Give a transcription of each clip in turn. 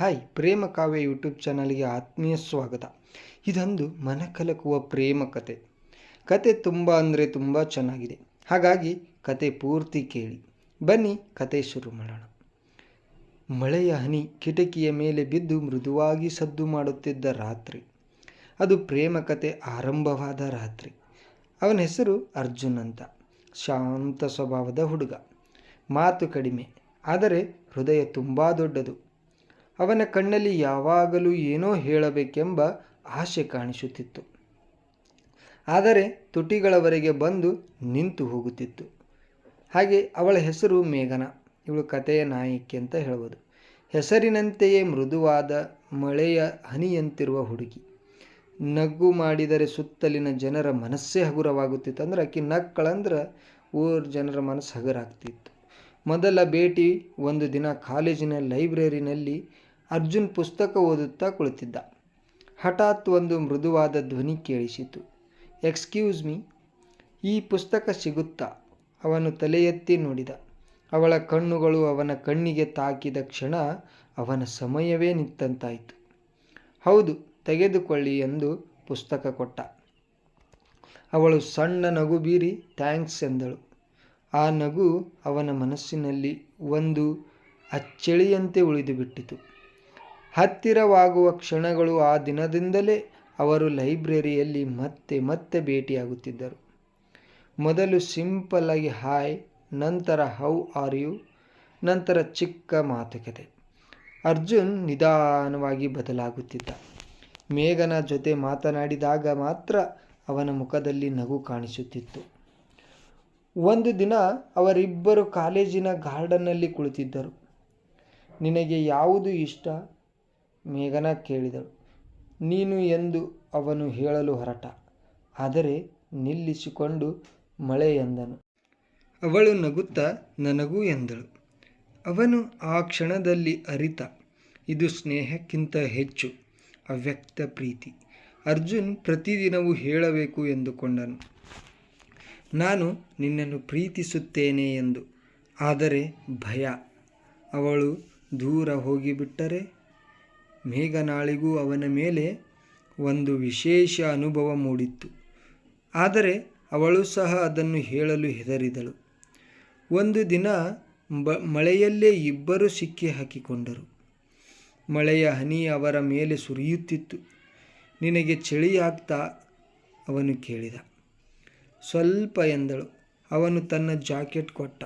Hi, ಪ್ರೇಮ ಕಾವ್ಯ YouTube ಚಾನಲ್ಗೆ ಆತ್ಮೀಯ ಸ್ವಾಗತ. ಇದೊಂದು ಮನಕಲಕುವ ಪ್ರೇಮ ಕತೆ. ಕತೆ ತುಂಬ ಚೆನ್ನಾಗಿದೆ. ಹಾಗಾಗಿ ಕತೆ ಪೂರ್ತಿ ಕೇಳಿ. ಬನ್ನಿ ಕತೆ ಶುರು ಮಾಡೋಣ. ಮಳೆಯ ಹನಿ ಕಿಟಕಿಯ ಮೇಲೆ ಬಿದ್ದು ಮೃದುವಾಗಿ ಸದ್ದು ಮಾಡುತ್ತಿದ್ದ ರಾತ್ರಿ. ಅದು ಪ್ರೇಮ ಕತೆ ಆರಂಭವಾದ ರಾತ್ರಿ. ಅವನ ಹೆಸರು ಅರ್ಜುನ್ ಅಂತ. ಶಾಂತ ಸ್ವಭಾವದ ಹುಡುಗ. ಮಾತು ಕಡಿಮೆ, ಆದರೆ ಹೃದಯ ತುಂಬ ದೊಡ್ಡದು. ಅವನ ಕಣ್ಣಲ್ಲಿ ಯಾವಾಗಲೂ ಏನೋ ಹೇಳಬೇಕೆಂಬ ಆಸೆ ಕಾಣಿಸುತ್ತಿತ್ತು. ಆದರೆ ತುಟಿಗಳವರೆಗೆ ಬಂದು ನಿಂತು ಹೋಗುತ್ತಿತ್ತು. ಹಾಗೆ ಅವಳ ಹೆಸರು ಮೇಘನಾ. ಇವಳು ಕಥೆಯ ನಾಯಕಿ ಅಂತ ಹೇಳ್ಬೋದು. ಹೆಸರಿನಂತೆಯೇ ಮೃದುವಾದ ಮಳೆಯ ಹನಿಯಂತಿರುವ ಹುಡುಗಿ. ನಗು ಮಾಡಿದರೆ ಸುತ್ತಲಿನ ಜನರ ಮನಸ್ಸೇ ಹಗುರವಾಗುತ್ತಿತ್ತು. ಅಂದ್ರೆ ಆಕೆ ನಕ್ಕಳಂದ್ರೆ ಊರ ಜನರ ಮನಸ್ಸು ಹಗುರಾಗ್ತಿತ್ತು. ಮೊದಲ ಭೇಟಿ ಒಂದು ದಿನ ಕಾಲೇಜಿನ ಲೈಬ್ರರಿನಲ್ಲಿ ಅರ್ಜುನ್ ಪುಸ್ತಕ ಓದುತ್ತಾ ಕುಳಿತಿದ್ದ. ಹಠಾತ್ ಒಂದು ಮೃದುವಾದ ಧ್ವನಿ ಕೇಳಿಸಿತು. ಎಕ್ಸ್ಕ್ಯೂಸ್ ಮೀ, ಈ ಪುಸ್ತಕ ಸಿಗುತ್ತಾ? ಅವನು ತಲೆ ಎತ್ತಿ ನೋಡಿದ. ಅವಳ ಕಣ್ಣುಗಳು ಅವನ ಕಣ್ಣಿಗೆ ತಾಕಿದ ಕ್ಷಣ ಅವನ ಸಮಯವೇ ನಿಂತಂತಾಯಿತು. ಹೌದು, ತೆಗೆದುಕೊಳ್ಳಿ ಎಂದು ಪುಸ್ತಕ ಕೊಟ್ಟ. ಅವಳು ಸಣ್ಣ ನಗು ಬೀರಿ ಥ್ಯಾಂಕ್ಸ್ ಎಂದಳು. ಆ ನಗು ಅವನ ಮನಸ್ಸಿನಲ್ಲಿ ಒಂದು ಅಚ್ಚಳಿಯಂತೆ ಉಳಿದು ಬಿಟ್ಟಿತು. ಹತ್ತಿರವಾಗುವ ಕ್ಷಣಗಳು ಆ ದಿನದಿಂದಲೇ ಅವರು ಲೈಬ್ರರಿಯಲ್ಲಿ ಮತ್ತೆ ಭೇಟಿಯಾಗುತ್ತಿದ್ದರು. ಮೊದಲು ಸಿಂಪಲ್ ಆಗಿ ಹಾಯ್, ನಂತರ ಹೌ ಆರ್ ಯು, ನಂತರ ಚಿಕ್ಕ ಮಾತುಕತೆ. ಅರ್ಜುನ್ ನಿಧಾನವಾಗಿ ಬದಲಾಗುತ್ತಿದ್ದ. ಮೇಘನ ಜೊತೆ ಮಾತನಾಡಿದಾಗ ಮಾತ್ರ ಅವನ ಮುಖದಲ್ಲಿ ನಗು ಕಾಣಿಸುತ್ತಿತ್ತು. ಒಂದು ದಿನ ಅವರಿಬ್ಬರು ಕಾಲೇಜಿನ ಗಾರ್ಡನ್ನಲ್ಲಿ ಕುಳಿತಿದ್ದರು. ನಿನಗೆ ಯಾವುದು ಇಷ್ಟ? ಮೇಘನಾ ಕೇಳಿದಳು. ನೀನು ಎಂದು ಅವನು ಹೇಳಲು ಹೊರಟ, ಆದರೆ ನಿಲ್ಲಿಸಿಕೊಂಡು ಮಳೆ ಎಂದನು. ಅವಳು ನಗುತ್ತಾ ನನಗೂ ಎಂದಳು. ಅವನು ಆ ಕ್ಷಣದಲ್ಲಿ ಅರಿತ, ಇದು ಸ್ನೇಹಕ್ಕಿಂತ ಹೆಚ್ಚು ಅವ್ಯಕ್ತ ಪ್ರೀತಿ. ಅರ್ಜುನ್ ಪ್ರತಿದಿನವೂ ಹೇಳಬೇಕು ಎಂದುಕೊಂಡನು, ನಾನು ನಿನ್ನನ್ನು ಪ್ರೀತಿಸುತ್ತೇನೆ ಎಂದು. ಆದರೆ ಭಯ, ಅವಳು ದೂರ ಹೋಗಿಬಿಟ್ಟರೆ. ಮೇಘನಾಳಿಗೂ ಅವನ ಮೇಲೆ ಒಂದು ವಿಶೇಷ ಅನುಭವ ಮೂಡಿತ್ತು. ಆದರೆ ಅವಳು ಸಹ ಅದನ್ನು ಹೇಳಲು ಹೆದರಿದಳು. ಒಂದು ದಿನ ಮಳೆಯಲ್ಲೇ ಇಬ್ಬರು ಸಿಕ್ಕಿ ಹಾಕಿಕೊಂಡರು. ಮಳೆಯ ಹನಿ ಅವರ ಮೇಲೆ ಸುರಿಯುತ್ತಿತ್ತು. ನಿನಗೆ ಚಳಿ ಆಗ್ತಾ? ಅವನು ಕೇಳಿದ. ಸ್ವಲ್ಪ ಎಂದಳು. ಅವನು ತನ್ನ ಜಾಕೆಟ್ ಕೊಟ್ಟ.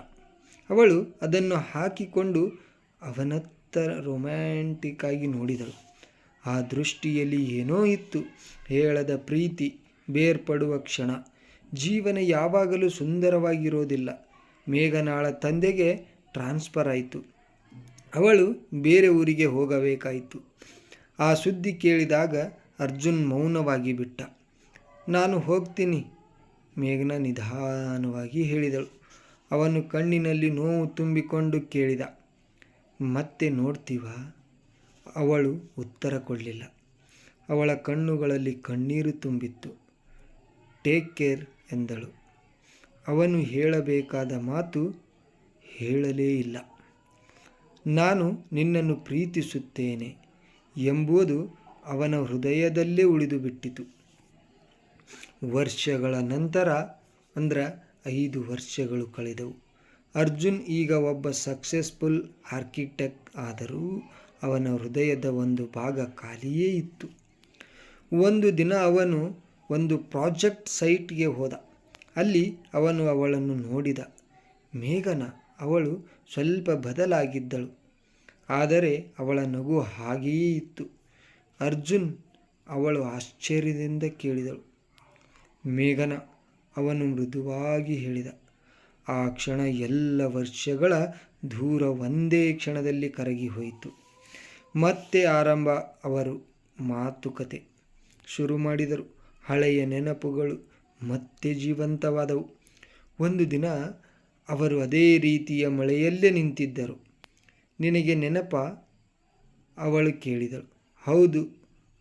ಅವಳು ಅದನ್ನು ಹಾಕಿಕೊಂಡು ಅವನತ್ತ ರೊಮ್ಯಾಂಟಿಕ್ ಆಗಿ ನೋಡಿದಳು. ಆ ದೃಷ್ಟಿಯಲ್ಲಿ ಏನೋ ಇತ್ತು, ಹೇಳದ ಪ್ರೀತಿ, ಬೇರ್ಪಡುವ ಕ್ಷಣ. ಜೀವನ ಯಾವಾಗಲೂ ಸುಂದರವಾಗಿರೋದಿಲ್ಲ. ಮೇಘನಾಳ ತಂದೆಗೆ ಟ್ರಾನ್ಸ್ಫರ್ ಆಯಿತು. ಅವಳು ಬೇರೆ ಊರಿಗೆ ಹೋಗಬೇಕಾಯಿತು. ಆ ಸುದ್ದಿ ಕೇಳಿದಾಗ ಅರ್ಜುನ್ ಮೌನವಾಗಿ ಬಿಟ್ಟ. ನಾನು ಹೋಗ್ತೀನಿ, ಮೇಘನಾ ನಿಧಾನವಾಗಿ ಹೇಳಿದಳು. ಅವನು ಕಣ್ಣಿನಲ್ಲಿ ನೋವು ತುಂಬಿಕೊಂಡು ಕೇಳಿದ, ಮತ್ತೆ ನೋಡ್ತೀವಾ? ಅವಳು ಉತ್ತರ ಕೊಡಲಿಲ್ಲ. ಅವಳ ಕಣ್ಣುಗಳಲ್ಲಿ ಕಣ್ಣೀರು ತುಂಬಿತ್ತು. ಟೇಕ್ ಕೇರ್ ಎಂದಳು. ಅವನು ಹೇಳಬೇಕಾದ ಮಾತು ಹೇಳಲೇ ಇಲ್ಲ. ನಾನು ನಿನ್ನನ್ನು ಪ್ರೀತಿಸುತ್ತೇನೆ ಎಂಬುದು ಅವನ ಹೃದಯದಲ್ಲೇ ಉಳಿದು ಬಿಟ್ಟಿತು. ವರ್ಷಗಳ ನಂತರ, 5 ವರ್ಷಗಳು ಕಳೆದವು. ಅರ್ಜುನ್ ಈಗ ಒಬ್ಬ ಸಕ್ಸಸ್ಫುಲ್ ಆರ್ಕಿಟೆಕ್ಟ್. ಆದರೂ ಅವನ ಹೃದಯದ ಒಂದು ಭಾಗ ಖಾಲಿಯೇ ಇತ್ತು. ಒಂದು ದಿನ ಅವನು ಒಂದು ಪ್ರಾಜೆಕ್ಟ್ ಸೈಟ್ಗೆ ಹೋದ. ಅಲ್ಲಿ ಅವನು ಅವಳನ್ನು ನೋಡಿದ. ಮೇಘನಾ. ಅವಳು ಸ್ವಲ್ಪ ಬದಲಾಗಿದ್ದಳು, ಆದರೆ ಅವಳ ನಗು ಹಾಗೆಯೇ ಇತ್ತು. ಅರ್ಜುನ್. ಅವಳು ಆಶ್ಚರ್ಯದಿಂದ ಕೇಳಿದಳು. ಮೇಘನಾ, ಅವನು ಮೃದುವಾಗಿ ಹೇಳಿದ. ಆ ಕ್ಷಣ ಎಲ್ಲ ವರ್ಷಗಳ ದೂರ ಒಂದೇ ಕ್ಷಣದಲ್ಲಿ ಕರಗಿ ಹೋಯಿತು. ಮತ್ತೆ ಆರಂಭ. ಅವರು ಮಾತುಕತೆ ಶುರು ಮಾಡಿದರು. ಹಳೆಯ ನೆನಪುಗಳು ಮತ್ತೆ ಜೀವಂತವಾದವು. ಒಂದು ದಿನ ಅವರು ಅದೇ ರೀತಿಯ ಮಳೆಯಲ್ಲೇ ನಿಂತಿದ್ದರು. ನಿನಗೆ ನೆನಪ? ಅವಳು ಕೇಳಿದಳು. ಹೌದು,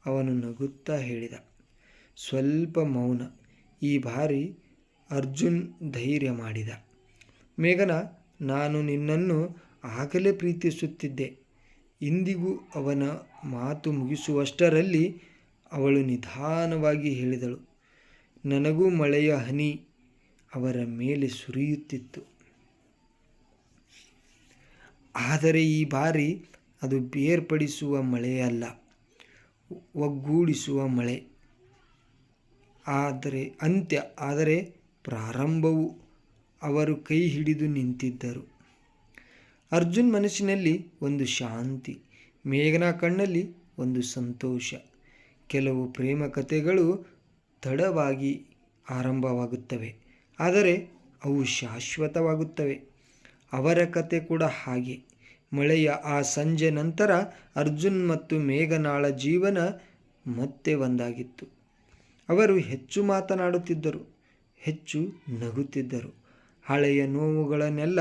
ಅವನು ನಗುತ್ತಾ ಹೇಳಿದ. ಸ್ವಲ್ಪ ಮೌನ. ಈ ಬಾರಿ ಅರ್ಜುನ್ ಧೈರ್ಯ ಮಾಡಿದ. ಮೇಘನಾ, ನಾನು ನಿನ್ನನ್ನು ಆಗಲೇ ಪ್ರೀತಿಸುತ್ತಿದ್ದೆ. ಇಂದಿಗೂ ಅವನ ಮಾತು ಮುಗಿಸುವಷ್ಟರಲ್ಲಿ ಅವಳು ನಿಧಾನವಾಗಿ ಹೇಳಿದಳು, ನನಗೂ ಮಳೆಯ ಹನಿ ಅವರ ಮೇಲೆ ಸುರಿಯುತ್ತಿತ್ತು. ಆದರೆ ಈ ಬಾರಿ ಅದು ಬೇರ್ಪಡಿಸುವ ಮಳೆಯಲ್ಲ, ಒಗ್ಗೂಡಿಸುವ ಮಳೆ. ಆದರೆ ಪ್ರಾರಂಭವು. ಅವರು ಕೈ ಹಿಡಿದು ನಿಂತಿದ್ದರು. ಅರ್ಜುನ್ ಮನಸ್ಸಿನಲ್ಲಿ ಒಂದು ಶಾಂತಿ, ಮೇಘನಾ ಕಣ್ಣಲ್ಲಿ ಒಂದು ಸಂತೋಷ. ಕೆಲವು ಪ್ರೇಮ ಕಥೆಗಳು ತಡವಾಗಿ ಆರಂಭವಾಗುತ್ತವೆ, ಆದರೆ ಅವು ಶಾಶ್ವತವಾಗುತ್ತವೆ. ಅವರ ಕತೆ ಕೂಡ ಹಾಗೆ. ಮಳೆಯ ಆ ಸಂಜೆ ನಂತರ ಅರ್ಜುನ್ ಮತ್ತು ಮೇಘನಾಳ ಜೀವನ ಮತ್ತೆ ಒಂದಾಗಿತ್ತು. ಅವರು ಹೆಚ್ಚು ಮಾತನಾಡುತ್ತಿದ್ದರು, ಹೆಚ್ಚು ನಗುತ್ತಿದ್ದರು, ಹಳೆಯ ನೋವುಗಳನ್ನೆಲ್ಲ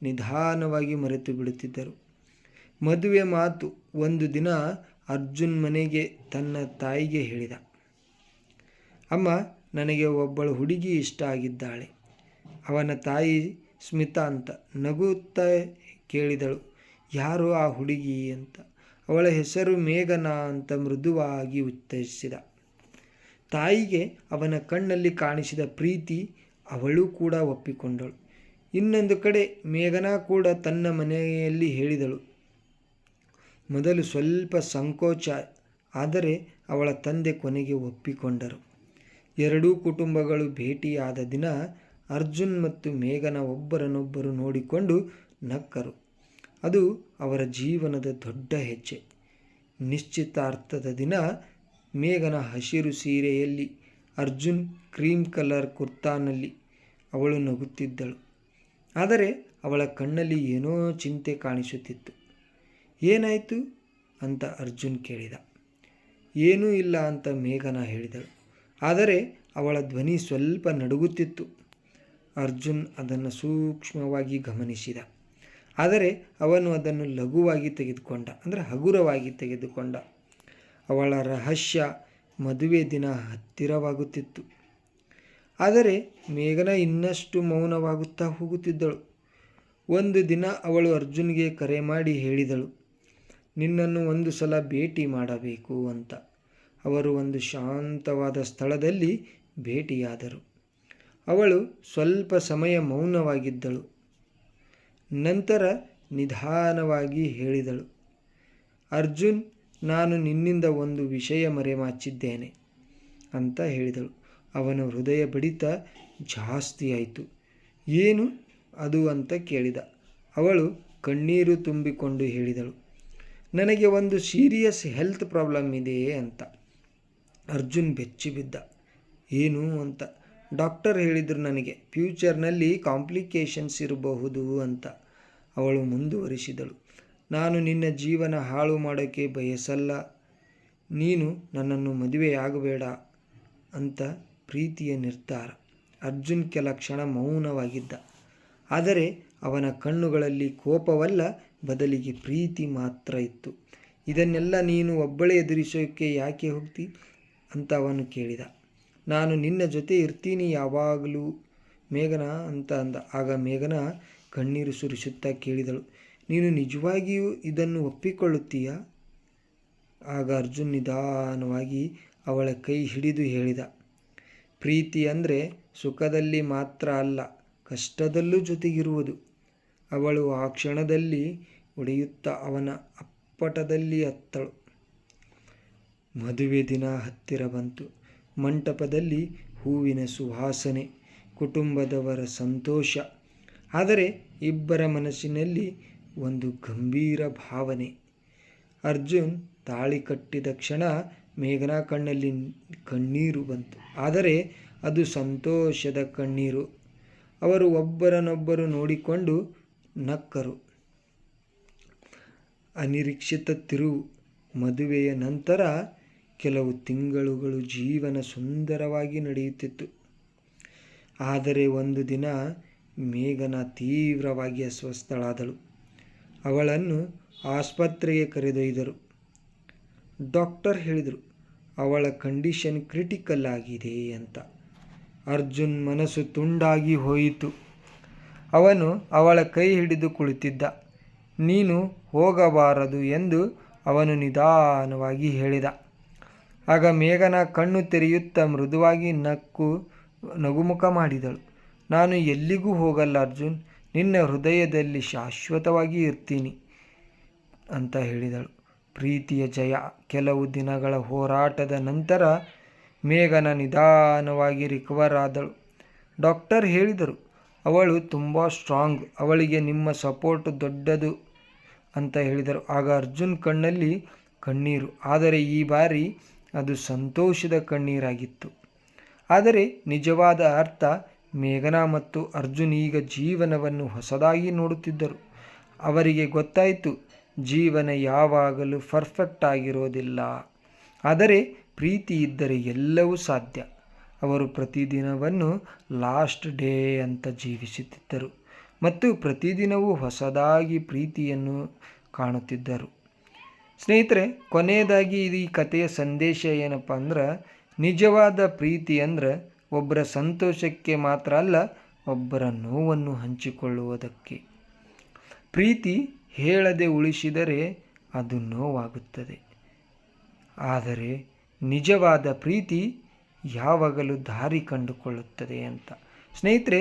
ನಿಧಾನವಾಗಿ ಮರೆತು ಬಿಡುತ್ತಿದ್ದರು. ಮದುವೆ ಮಾತು. ಒಂದು ದಿನ ಅರ್ಜುನ್ ಮನೆಗೆ ತನ್ನ ತಾಯಿಗೆ ಹೇಳಿದ, ಅಮ್ಮ, ನನಗೆ ಒಬ್ಬಳು ಹುಡುಗಿ ಇಷ್ಟ ಆಗಿದ್ದಾಳೆ. ಅವನ ತಾಯಿ ಸ್ಮಿತಾ ಅಂತ ನಗುತ್ತಾ ಕೇಳಿದಳು, ಯಾರು ಆ ಹುಡುಗಿ ಅಂತ. ಅವಳ ಹೆಸರು ಮೇಘನಾ ಅಂತ ಮೃದುವಾಗಿ ಉತ್ತರಿಸಿದ. ತಾಯಿಗೆ ಅವನ ಕಣ್ಣಲ್ಲಿ ಕಾಣಿಸಿದ ಪ್ರೀತಿ. ಅವಳು ಕೂಡ ಒಪ್ಪಿಕೊಂಡಳು. ಇನ್ನೊಂದು ಕಡೆ ಮೇಘನಾ ಕೂಡ ತನ್ನ ಮನೆಯಲ್ಲಿ ಹೇಳಿದಳು. ಮೊದಲು ಸ್ವಲ್ಪ ಸಂಕೋಚ, ಆದರೆ ಅವಳ ತಂದೆ ಕೊನೆಗೆ ಒಪ್ಪಿಕೊಂಡರು. ಎರಡೂ ಕುಟುಂಬಗಳು ಭೇಟಿಯಾದ ದಿನ ಅರ್ಜುನ್ ಮತ್ತು ಮೇಘನಾ ಒಬ್ಬರನ್ನೊಬ್ಬರು ನೋಡಿಕೊಂಡು ನಕ್ಕರು. ಅದು ಅವರ ಜೀವನದ ದೊಡ್ಡ ಹೆಜ್ಜೆ. ನಿಶ್ಚಿತಾರ್ಥದ ದಿನ ಮೇಘನಾ ಹಸಿರು ಸೀರೆಯಲ್ಲಿ, ಅರ್ಜುನ್ ಕ್ರೀಮ್ ಕಲರ್ ಕುರ್ತಾನಲ್ಲಿ. ಅವಳು ನಗುತ್ತಿದ್ದಳು, ಆದರೆ ಅವಳ ಕಣ್ಣಲ್ಲಿ ಏನೋ ಚಿಂತೆ ಕಾಣಿಸುತ್ತಿತ್ತು. ಏನಾಯಿತು ಅಂತ ಅರ್ಜುನ್ ಕೇಳಿದ. ಏನೂ ಇಲ್ಲ ಅಂತ ಮೇಘನಾ ಹೇಳಿದಳು, ಆದರೆ ಅವಳ ಧ್ವನಿ ಸ್ವಲ್ಪ ನಡುಗುತ್ತಿತ್ತು. ಅರ್ಜುನ್ ಅದನ್ನು ಸೂಕ್ಷ್ಮವಾಗಿ ಗಮನಿಸಿದ, ಆದರೆ ಅವನು ಅದನ್ನು ಲಘುವಾಗಿ ತೆಗೆದುಕೊಂಡ, ಹಗುರವಾಗಿ ತೆಗೆದುಕೊಂಡ. ಅವಳ ರಹಸ್ಯ. ಮದುವೆ ದಿನ ಹತ್ತಿರವಾಗುತ್ತಿತ್ತು, ಆದರೆ ಮೇಘನಾ ಇನ್ನಷ್ಟು ಮೌನವಾಗುತ್ತಾ ಹೋಗುತ್ತಿದ್ದಳು. ಒಂದು ದಿನ ಅವಳು ಅರ್ಜುನ್ಗೆ ಕರೆ ಮಾಡಿ ಹೇಳಿದಳು, ನಿನ್ನನ್ನು ಒಂದು ಸಲ ಭೇಟಿ ಮಾಡಬೇಕು ಅಂತ. ಅವರು ಒಂದು ಶಾಂತವಾದ ಸ್ಥಳದಲ್ಲಿ ಭೇಟಿಯಾದರು. ಅವಳು ಸ್ವಲ್ಪ ಸಮಯ ಮೌನವಾಗಿದ್ದಳು. ನಂತರ ನಿಧಾನವಾಗಿ ಹೇಳಿದಳು, ಅರ್ಜುನ್, ನಾನು ನಿನ್ನಿಂದ ಒಂದು ವಿಷಯ ಮರೆಮಾಚಿದ್ದೇನೆ ಅಂತ ಹೇಳಿದಳು. ಅವನ ಹೃದಯ ಬಡಿತ ಜಾಸ್ತಿ ಆಯಿತು. ಏನು ಅದು ಅಂತ ಕೇಳಿದ. ಅವಳು ಕಣ್ಣೀರು ತುಂಬಿಕೊಂಡು ಹೇಳಿದಳು, ನನಗೆ ಒಂದು ಸೀರಿಯಸ್ ಹೆಲ್ತ್ ಪ್ರಾಬ್ಲಮ್ ಇದೆ ಅಂತ. ಅರ್ಜುನ್ ಬೆಚ್ಚಿಬಿದ್ದ. ಏನು ಅಂತ. ಡಾಕ್ಟರ್ ಹೇಳಿದರು ನನಗೆ, ಫ್ಯೂಚರ್ನಲ್ಲಿ ಕಾಂಪ್ಲಿಕೇಶನ್ಸ್ ಇರಬಹುದು ಅಂತ. ಅವಳು ಮುಂದುವರಿಸಿದಳು, ನಾನು ನಿನ್ನ ಜೀವನ ಹಾಳು ಮಾಡೋಕ್ಕೆ ಬಯಸಲ್ಲ. ನೀನು ನನ್ನನ್ನು ಮದುವೆಯಾಗಬೇಡ ಅಂತ ಪ್ರೀತಿಯ ನಿರ್ಧಾರ. ಅರ್ಜುನ್ ಕೆಲ ಕ್ಷಣ ಮೌನವಾಗಿದ್ದ, ಆದರೆ ಅವನ ಕಣ್ಣುಗಳಲ್ಲಿ ಕೋಪವಲ್ಲ, ಬದಲಿಗೆ ಪ್ರೀತಿ ಮಾತ್ರ ಇತ್ತು. ಇದನ್ನೆಲ್ಲ ನೀನು ಒಬ್ಬಳೇ ಎದುರಿಸೋಕ್ಕೆ ಯಾಕೆ ಹೋಗ್ತಿ ಅಂತ ಅವನು ಕೇಳಿದ. ನಾನು ನಿನ್ನ ಜೊತೆ ಇರ್ತೀನಿ ಯಾವಾಗಲೂ ಮೇಘನಾ ಅಂತ ಅಂದ. ಆಗ ಮೇಘನಾ ಕಣ್ಣೀರು ಸುರಿಸುತ್ತಾ ಕೇಳಿದಳು, ನೀನು ನಿಜವಾಗಿಯೂ ಇದನ್ನು ಒಪ್ಪಿಕೊಳ್ಳುತ್ತೀಯಾ? ಆಗ ಅರ್ಜುನ್ ನಿಧಾನವಾಗಿ ಅವಳ ಕೈ ಹಿಡಿದು ಹೇಳಿದ, ಪ್ರೀತಿ ಅಂದರೆ ಸುಖದಲ್ಲಿ ಮಾತ್ರ ಅಲ್ಲ, ಕಷ್ಟದಲ್ಲೂ ಜೊತೆಗಿರುವುದು. ಅವಳು ಆ ಕ್ಷಣದಲ್ಲಿ ಒಡೆಯುತ್ತಾ ಅವನ ಅಪ್ಪಟದಲ್ಲಿ ಅತ್ತಳು. ಮದುವೆ ದಿನ ಹತ್ತಿರ ಬಂತು. ಮಂಟಪದಲ್ಲಿ ಹೂವಿನ ಸುವಾಸನೆ, ಕುಟುಂಬದವರ ಸಂತೋಷ. ಆದರೆ ಇಬ್ಬರ ಮನಸ್ಸಿನಲ್ಲಿ ಒಂದು ಗಂಭೀರ ಭಾವನೆ. ಅರ್ಜುನ್ ತಾಳಿ ಕಟ್ಟಿದ ಕ್ಷಣ ಮೇಘನಾ ಕಣ್ಣಲ್ಲಿ ಕಣ್ಣೀರು ಬಂತು, ಆದರೆ ಅದು ಸಂತೋಷದ ಕಣ್ಣೀರು. ಅವರು ಒಬ್ಬರನ್ನೊಬ್ಬರು ನೋಡಿಕೊಂಡು ನಕ್ಕರು. ಅನಿರೀಕ್ಷಿತ ತಿರುವು. ಮದುವೆಯ ನಂತರ ಕೆಲವು ತಿಂಗಳುಗಳು ಜೀವನ ಸುಂದರವಾಗಿ ನಡೆಯುತ್ತಿತ್ತು. ಆದರೆ ಒಂದು ದಿನ ಮೇಘನಾ ತೀವ್ರವಾಗಿ ಅಸ್ವಸ್ಥಳಾದಳು. ಅವಳನ್ನು ಆಸ್ಪತ್ರೆಗೆ ಕರೆದೊಯ್ದರು. ಡಾಕ್ಟರ್ ಹೇಳಿದರು, ಅವಳ ಕಂಡೀಷನ್ ಕ್ರಿಟಿಕಲ್ ಆಗಿದೆ ಅಂತ. ಅರ್ಜುನ್ ಮನಸ್ಸು ತುಂಡಾಗಿ ಹೋಯಿತು. ಅವನು ಅವಳ ಕೈ ಹಿಡಿದು ಕುಳಿತಿದ್ದ. ನೀನು ಹೋಗಬಾರದು ಎಂದು ಅವನು ನಿಧಾನವಾಗಿ ಹೇಳಿದ. ಆಗ ಮೇಘನ ಕಣ್ಣು ತೆರೆಯುತ್ತಾ ಮೃದುವಾಗಿ ನಗುಮುಖ ಮಾಡಿದಳು. ನಾನು ಎಲ್ಲಿಗೂ ಹೋಗಲ್ಲ ಅರ್ಜುನ್, ನಿನ್ನ ಹೃದಯದಲ್ಲಿ ಶಾಶ್ವತವಾಗಿ ಇರ್ತೀನಿ ಅಂತ ಹೇಳಿದಳು. ಪ್ರೀತಿಯ ಜಯ. ಕೆಲವು ದಿನಗಳ ಹೋರಾಟದ ನಂತರ ಮೇಘನ ನಿಧಾನವಾಗಿ ರಿಕವರ್ ಆದಳು. ಡಾಕ್ಟರ್ ಹೇಳಿದರು, ಅವಳು ತುಂಬ ಸ್ಟ್ರಾಂಗ್, ಅವಳಿಗೆ ನಿಮ್ಮ ಸಪೋರ್ಟ್ ದೊಡ್ಡದು ಅಂತ ಹೇಳಿದರು. ಆಗ ಅರ್ಜುನ್ ಕಣ್ಣಲ್ಲಿ ಕಣ್ಣೀರು, ಆದರೆ ಈ ಬಾರಿ ಅದು ಸಂತೋಷದ ಕಣ್ಣೀರಾಗಿತ್ತು. ಆದರೆ ನಿಜವಾದ ಅರ್ಥ, ಮೇಘನಾ ಮತ್ತು ಅರ್ಜುನ್ ಈಗ ಜೀವನವನ್ನು ಹೊಸದಾಗಿ ನೋಡುತ್ತಿದ್ದರು. ಅವರಿಗೆ ಗೊತ್ತಾಯಿತು, ಜೀವನ ಯಾವಾಗಲೂ ಪರ್ಫೆಕ್ಟ್ ಆಗಿರೋದಿಲ್ಲ, ಆದರೆ ಪ್ರೀತಿ ಇದ್ದರೆ ಎಲ್ಲವೂ ಸಾಧ್ಯ. ಅವರು ಪ್ರತಿದಿನವನ್ನು ಲಾಸ್ಟ್ ಡೇ ಅಂತ ಜೀವಿಸುತ್ತಿದ್ದರು ಮತ್ತು ಪ್ರತಿದಿನವೂ ಹೊಸದಾಗಿ ಪ್ರೀತಿಯನ್ನು ಕಾಣುತ್ತಿದ್ದರು. ಸ್ನೇಹಿತರೆ, ಕೊನೆಯದಾಗಿ ಈ ಕಥೆಯ ಸಂದೇಶ ಏನಪ್ಪ ಅಂದ್ರೆ, ನಿಜವಾದ ಪ್ರೀತಿ ಅಂದ್ರೆ ಒಬ್ಬರ ಸಂತೋಷಕ್ಕೆ ಮಾತ್ರ ಅಲ್ಲ, ಒಬ್ಬರ ನೋವನ್ನು ಹಂಚಿಕೊಳ್ಳುವುದಕ್ಕೆ. ಪ್ರೀತಿ ಹೇಳದೆ ಉಳಿಸಿದರೆ ಅದು ನೋವಾಗುತ್ತದೆ, ಆದರೆ ನಿಜವಾದ ಪ್ರೀತಿ ಯಾವಾಗಲೂ ದಾರಿ ಕಂಡುಕೊಳ್ಳುತ್ತದೆ ಅಂತ. ಸ್ನೇಹಿತರೆ,